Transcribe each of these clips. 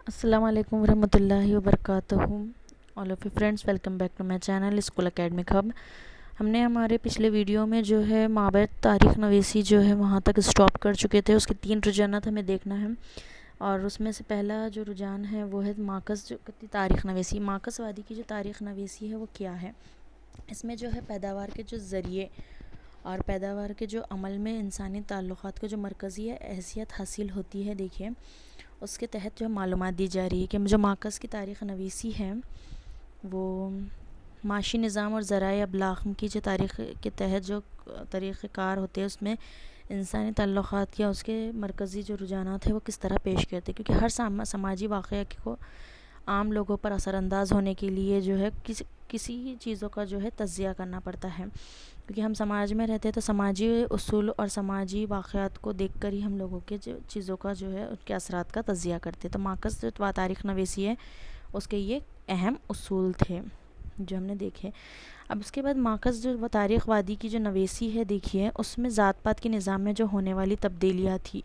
अस्सलाम वालेकुम वरहमतुल्लाहि वबरकातुहू। All of you friends, welcome back to my channel school academic hub. हमने हमारे पिछले वीडियो में जो है माबैद तारिख़ नवीसी जो है वहाँ तक स्टॉप कर चुके थे। उसके 3 रुझानात हमें देखना है और उसमें से पहला जो रुझान है वो है माकस जो की तारीख़ नवीसी। माकस वादी की जो तारीख़ नवीसी है वो क्या है। इसमें जो है पैदावार के जो ज़रिए और पैदावार के जो अमल में इंसानी ताल्लुक़ात को जो मरकज़ी हैसियत हासिल होती है, देखिए उसके तहत जो मालूमात दी जा रही है कि जो माकस की तारीख़ नवीसी है वो माशी निज़ाम और ज़राए अबलाग़ की जो तारीख़ के तहत जो तरीक़ेकार होते हैं उसमें इंसानी ताल्लुक़ात या उसके मरकज़ी जो रुझानात है वो किस तरह पेश करते हैं। क्योंकि हर समाजी वाक़या को आम लोगों पर असरअंदाज़ होने के लिए जो है किसी चीज़ों का जो है तज़किया करना पड़ता है। क्योंकि हम समाज में रहते हैं तो समाजी उसूल और समाजी वाक़यात को देखकर ही हम लोगों के जो चीज़ों का जो है उनके असरात का तज़किया करते हैं। तो माकस जो तारीख़ नवीसी है उसके ये अहम उसूल थे जो हमने देखे। अब उसके बाद माकस जो तारीख़ वादी की जो नवीसी है, देखिए उसमें ज़ात पात के निज़ाम में जो होने वाली तब्दीलियाँ थी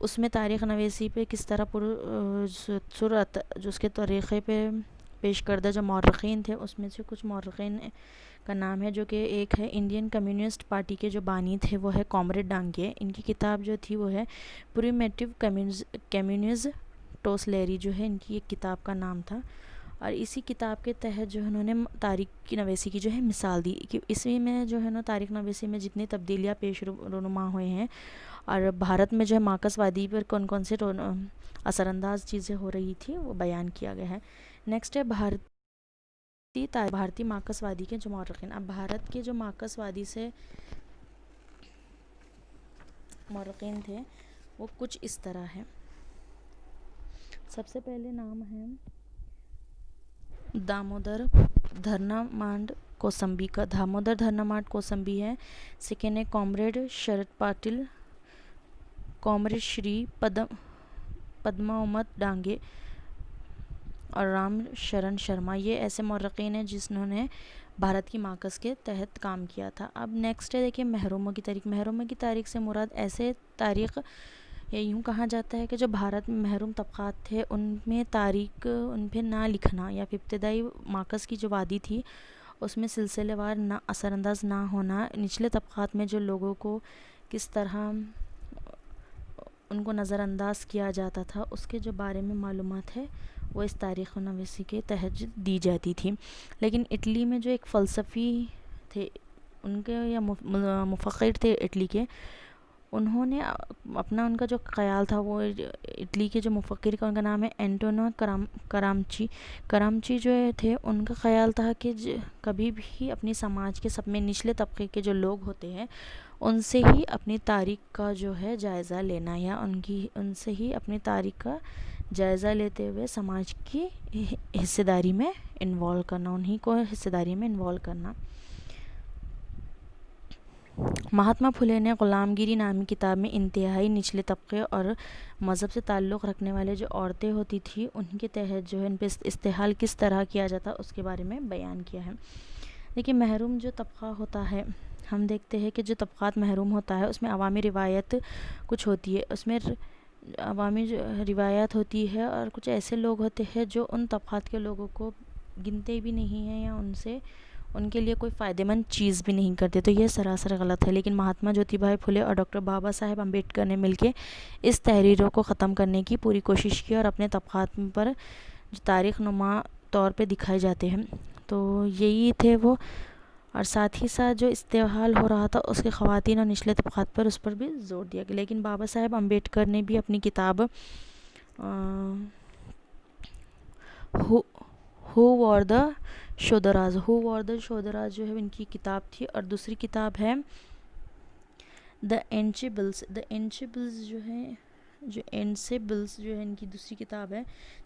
उसमें तारीख़ नवीसी पे किस तरह सूरत जो उसके तरीक़े पे पेश करदा जो मौरख़ीन थे उसमें से कुछ मौरख़ीन का नाम है जो कि एक है इंडियन कम्युनिस्ट पार्टी के जो बानी थे वो है कॉमरेड डांगे। इनकी किताब जो थी वो है प्रिमिटिव कम्युनिज़ टोसलेरी जो है इनकी एक किताब का नाम था। और इसी किताब के तहत जो है उन्होंने तारीख़ की नवीसी की जो है मिसाल दी कि इसी में जो है ना तारीख़ नवीसी में जितनी तब्दीलियाँ पेश रुनुमा हुए हैं और भारत में जो है माकस वादी पर कौन कौन से असरअंदाज चीज़ें हो रही थी वो बयान किया गया है। नेक्स्ट है भारतीय माकसवादी के जो मौरख़ीन। अब भारत के जो माकसवादी से मौरख़ीन थे वो कुछ इस तरह है। सबसे पहले नाम है दामोदर धर्नामांड कोसंबी का। दामोदर धर्नामांड कोसंबी है। सेकेंड है कॉमरेड शरद पाटिल, कॉमरेड श्री पद्मावत डांगे और राम शरण शर्मा। ये ऐसे मौरख़ीन हैं जिन्होंने भारत की माकस के तहत काम किया था। अब नेक्स्ट है देखिए महरूमों की तारीख़। महरूमों की तारीख़ से मुराद ऐसे तारीख़ या यूँ कहा जाता है कि जो भारत में महरूम तबक़ात थे उनमें तारीख़ उन पर ना लिखना या इब्तदाई माकस की जो वादी थी उसमें सिलसिलेवार ना असरअंदाज ना होना, निचले तबक़ात में जो लोगों को किस तरह उनको नज़रअंदाज किया जाता था उसके जो बारे में मालूमात है वो इस तारीख़ नवीसी के तहत दी जाती थी। लेकिन इटली में जो एक फ़लसफ़ी थे उनके या मुफ़क्किर थे इटली के, उन्होंने अपना उनका जो ख़याल था वो इटली के जो मुफ़क्किर का उनका नाम है एंटोनियो करामची जो थे। उनका ख़याल था कि कभी भी अपनी समाज के सब में निचले तबके के जो लोग होते हैं उनसे ही अपनी तारीख़ का जो है जायज़ा लेना या उनसे ही अपनी तारीख़ का जायज़ा लेते हुए समाज की हिस्सेदारी में इन्वॉल्व करना, उन्हीं को हिस्सेदारी में इन्वॉल्व करना। महात्मा फुले ने ग़ुलामगिरी नामी किताब में इंतहाई निचले तबके और मज़हब से ताल्लुक़ रखने वाले जो औरतें होती थी उनके तहत जो है उन पर इस्तेहाल किस तरह किया जाता उसके बारे में बयान किया है। देखिए महरूम जो तबक़ा होता है, हम देखते हैं कि जो तबक़ात महरूम होता है उसमें अवामी रिवायत कुछ होती है, उसमें अवामी रिवायत होती है और कुछ ऐसे लोग होते हैं जो उन तबक़ात के लोगों को गिनते भी नहीं हैं या उनके लिए कोई फ़ायदेमंद चीज़ भी नहीं करते। तो ये सरासर गलत है। लेकिन महात्मा ज्योतिबा फुले और डॉक्टर बाबा साहेब अम्बेडकर ने मिलकर इस तहरीरों को ख़त्म करने की पूरी कोशिश की और अपने तबक़ात पर जो तारीख़ नुमा तौर पे दिखाए जाते हैं तो यही थे वो। और साथ ही साथ जो इस्तेहाल हो रहा था उसके ख़वातीन और निचले तबक़ात पर उस पर भी ज़ोर दिया गया। लेकिन बाबा साहेब अम्बेडकर ने भी अपनी किताब हु वॉर द शोदराज जो है इनकी किताब थी। और दूसरी किताब है द एंचेबल्स जो है इनकी दूसरी किताब है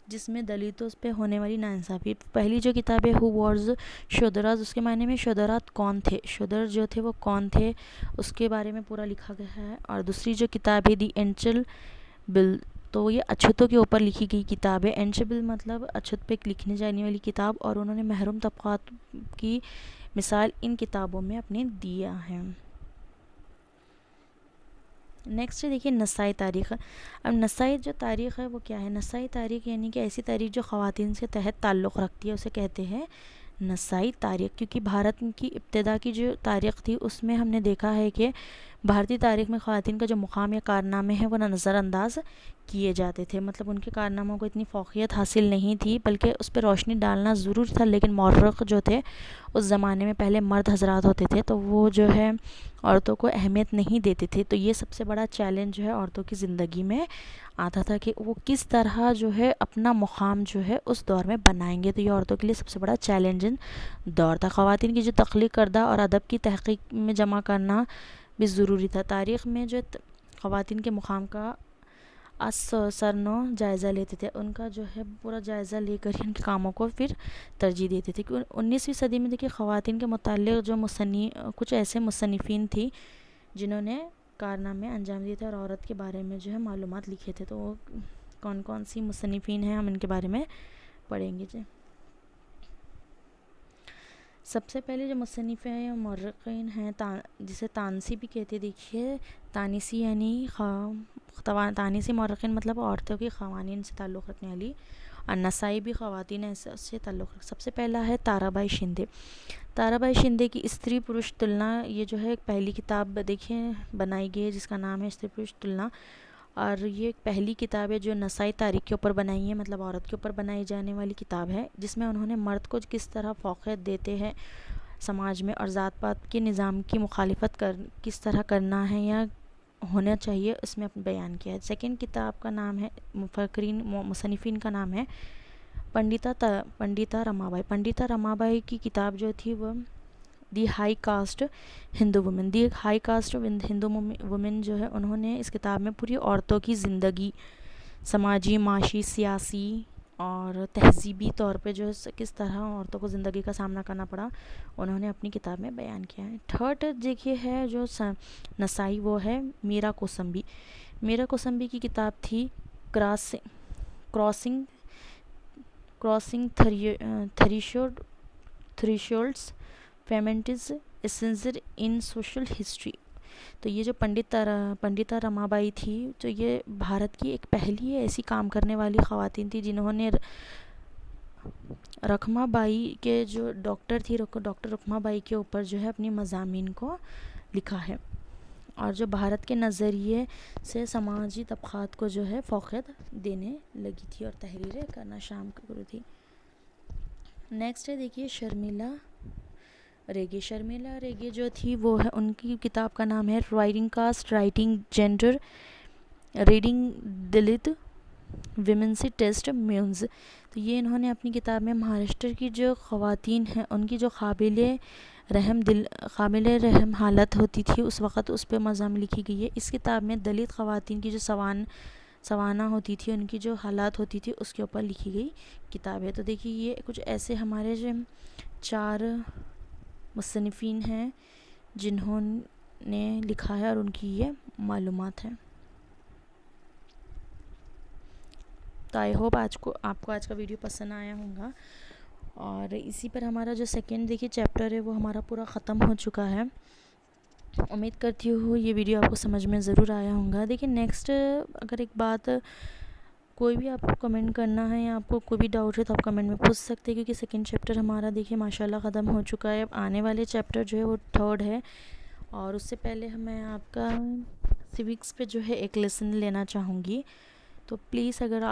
जिसमें दलितों पे होने वाली नाइंसाफ़ी। पहली जो किताब है हु वॉर्स शोदराज, उसके मायने में शोदरात कौन थे, शोदर जो थे वो कौन थे उसके बारे में पूरा लिखा गया है। और दूसरी जो किताब है दी एंचल बिल, तो ये अछूतों के ऊपर लिखी गई किताब है। एंचेबल मतलब अछूत पे लिखने जाने वाली किताब। और उन्होंने महरूम तबक़ात की मिसाल इन किताबों में अपने दिया है। नेक्स्ट देखिए नसाई तारीख़। अब नसाई जो तारीख़ है वो क्या है? नसाई तारीख़ यानी कि ऐसी तारीख़ जो ख़वातीन से तहत ताल्लुक़ रखती है उसे कहते हैं नसाई तारीख़। क्योंकि भारत की इब्तिदा की जो तारीख़ थी उसमें हमने देखा है कि भारतीय तारीख़ में ख़वातीन का जो मुक़ाम या कारनामे हैं वो नज़रअंदाज किए जाते थे। मतलब उनके कारनामों को इतनी फ़ौक़ियत हासिल नहीं थी, बल्कि उस पर रोशनी डालना ज़रूरी था। लेकिन मौर्रख़ जो थे उस ज़माने में पहले मर्द हज़रात होते थे, तो वो जो है औरतों को अहमियत नहीं देते थे। तो ये सबसे बड़ा चैलेंज जो है औरतों की ज़िंदगी में आता था कि वो किस तरह जो है अपना मुक़ाम जो है उस दौर में बनाएंगे। तो ये औरतों के लिए सबसे बड़ा चैलेंजिंग दौर था। ख़वातीन की जो तख्लीक़ करदा और अदब की तहक़ीक़ में जमा करना भी ज़रूरी था। तारीख़ में जो ख़वातीन के मुक़ाम का सरनो जायज़ा लेते थे, उनका जो है पूरा जायज़ा लेकर ही उनके कामों को फिर तरजीह देते थे। क्योंकि 19वीं सदी में देखिए ख़वातीन के मुताल्लिक़ जो कुछ ऐसे मुसन्निफ़ीन थी जिन्होंने कारनामे अंजाम दिए थे और औरत के बारे में जो है मालूमात लिखे थे। तो वो कौन कौन सी मुसन्निफ़ीन हैं हम इनके बारे में पढ़ेंगे जी। सबसे पहले जो मुसन्निफ़ हैं या मौर्रिख़ीन हैं जिसे तानसी भी कहते। देखिए तानीसी यानी तानीसी मौर्रिख़ीन मतलब औरतों की ख़वानीन से ताल्लुक़ रखने वाली, और नसाई भी ख़वातीन से ताल्लुक़ रख। सबसे पहला है ताराबाई शिंदे। ताराबाई शिंदे की स्त्री पुरुष तुलना, ये जो है एक पहली किताब देखिए बनाई गई है जिसका नाम है स्त्री पुरुष तुलना। और ये एक पहली किताब है जो नसाई तारीख़ के ऊपर बनाई है, मतलब औरत के ऊपर बनाई जाने वाली किताब है, जिसमें उन्होंने मर्द को किस तरह फ़ौक़ियत देते हैं समाज में और ज़ात पात के निज़ाम की मुखालिफत किस तरह करना है या होना चाहिए, इसमें अपने बयान किया है। सेकंड किताब का नाम है मुसन्निफ़ीन का नाम है पंडिता रमाबाई। पंडिता रमाबाई की किताब जो थी वह दी हाई कास्ट हिंदू वुमेन। दी हाई कास्ट हिंदू वुमेन जो है उन्होंने इस किताब में पूरी औरतों की ज़िंदगी समाजी, माशी, सियासी और तहज़ीबी तौर पे जो है किस तरह औरतों को ज़िंदगी का सामना करना पड़ा उन्होंने अपनी किताब में बयान किया है। थर्ड देखिए है जो नसाई, वो है मीरा कोसंबी। मीरा कोसंबी की किताब थी क्रॉसिंग थ्रेशोल्ड्स फेमिनिज़म एसेंस इन सोशल हिस्ट्री। तो ये जो पंडिता रमाबाई थी, तो ये भारत की एक पहली ऐसी काम करने वाली ख़वातीन थी जिन्होंने रखमाबाई के जो डॉक्टर थी डॉक्टर रखमाबाई के ऊपर जो है अपनी मज़ामीन को लिखा है, और जो भारत के नज़रिए से समाजी तबक़ात को जो है फ़ौक़ियत देने लगी थी और तहरीरें करना शुरू थी। नेक्स्ट है देखिए शर्मिला रेगे जो थी वो है, उनकी किताब का नाम है writing caste, writing gender, reading Dalit women से टेस्ट म्यूज़। तो ये इन्होंने अपनी किताब में महाराष्ट्र की जो ख़वातीन हैं उनकी जो काबिल रहम हालत होती थी उस वक़्त, उस पर मज़ाम लिखी गई है। इस किताब में दलित ख़वातीन की जो सवाना होती थी, उनकी जो हालात होती थी उसके ऊपर लिखी गई किताब है। तो देखिए ये कुछ ऐसे हमारे जो 4 मुसन्निफ़ीन हैं जिन्होंने लिखा है और उनकी ये मालूमात है। तो आई होप आपको आज का वीडियो पसंद आया होगा, और इसी पर हमारा जो सेकंड देखिए चैप्टर है वो हमारा पूरा ख़त्म हो चुका है। उम्मीद करती हूँ ये वीडियो आपको समझ में ज़रूर आया होगा। देखिए नेक्स्ट अगर एक बात कोई भी आपको कमेंट करना है या आपको कोई भी डाउट है तो आप कमेंट में पूछ सकते हैं, क्योंकि सेकंड चैप्टर हमारा देखिए माशाल्लाह ख़त्म हो चुका है। अब आने वाले चैप्टर जो है वो थर्ड है, और उससे पहले मैं आपका सिविक्स पे जो है एक लेसन लेना चाहूँगी। तो प्लीज़ अगर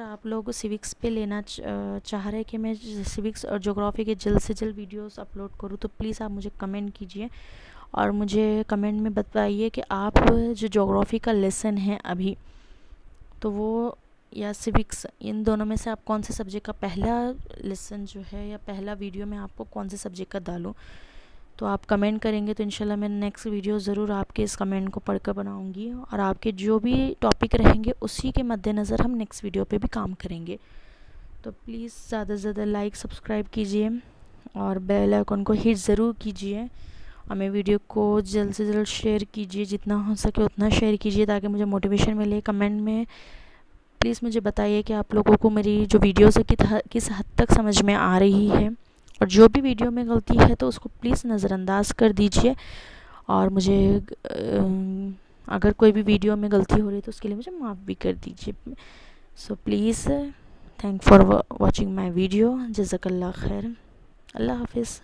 आप लोग सिविक्स पे लेना चाह रहे हैं कि मैं सिविक्स और ज्योग्राफी के जल्द से जल्द वीडियोस अपलोड करूँ, तो प्लीज़ आप मुझे कमेंट कीजिए और मुझे कमेंट में बताइए कि आप जो ज्योग्राफी का लेसन है अभी, तो वो या सिविक्स, इन दोनों में से आप कौन से सब्जेक्ट का पहला लेसन जो है या पहला वीडियो मैं आपको कौन से सब्जेक्ट का डालूँ। तो आप कमेंट करेंगे तो इंशाल्लाह मैं नेक्स्ट वीडियो ज़रूर आपके इस कमेंट को पढ़कर बनाऊंगी, और आपके जो भी टॉपिक रहेंगे उसी के मद्देनज़र हम नेक्स्ट वीडियो पे भी काम करेंगे। तो प्लीज़ ज़्यादा से ज़्यादा लाइक सब्सक्राइब कीजिए और बेल आइकन को हिट ज़रूर कीजिए, और मेरे वीडियो को जल्द से जल्द शेयर कीजिए, जितना हो सके उतना शेयर कीजिए ताकि मुझे मोटिवेशन मिले। कमेंट में प्लीज़ मुझे बताइए कि आप लोगों को मेरी जो वीडियोस है किस हद तक समझ में आ रही है, और जो भी वीडियो में गलती है तो उसको प्लीज़ नज़रअंदाज कर दीजिए और मुझे अगर कोई भी वीडियो में गलती हो रही है तो उसके लिए मुझे माफ़ भी कर दीजिए। So please thank for watching my video. जज़ाकल्लाह खैर। अल्लाह हाफिज़।